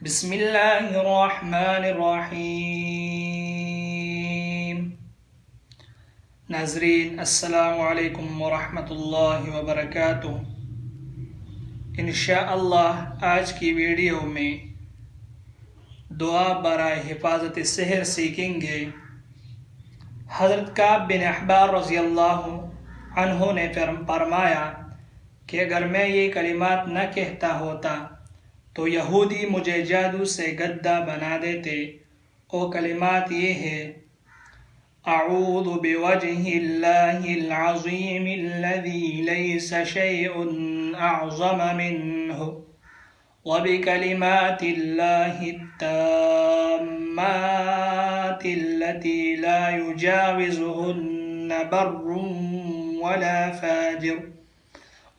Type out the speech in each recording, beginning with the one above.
بسم اللہ الرحمن الرحیم۔ ناظرین السلام علیکم ورحمۃ اللہ وبرکاتہ۔ انشاءاللہ آج کی ویڈیو میں دعا برائے حفاظت سحر سیکھیں گے۔ حضرت کعب بن احبار رضی اللہ عنہ نے فرمایا کہ اگر میں یہ کلمات نہ کہتا ہوتا تو یہودی مجھے جادو سے گدھا بنا دیتے۔ وہ کلمات یہ ہے: اعوذ بوجہ اللہ العظیم الذی لیس شیء اعظم منہ وبکلمات اللہ التامات التي لا يجاوزهن بر ولا فاجر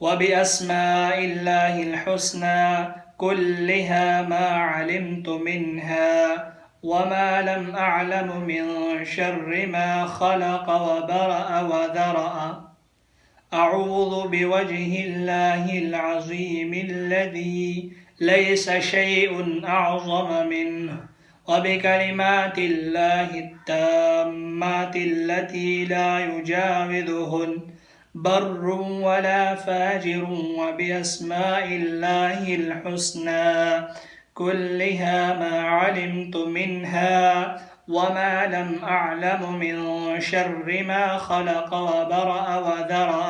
وبأسماء الله الحسنى كلها ما علمت منها وما لم أعلم من شر ما خلق وبرأ وذرأ أعوذ بوجه الله العظيم الذي ليس شيء أعظم منه وبكلمات الله التامات التي لا يجاوزهن بر ولا فاجر وبأسماء الله الحسنى كلها ما علمت منها وما لم أعلم من شر ما خلق وبرأ وذرأ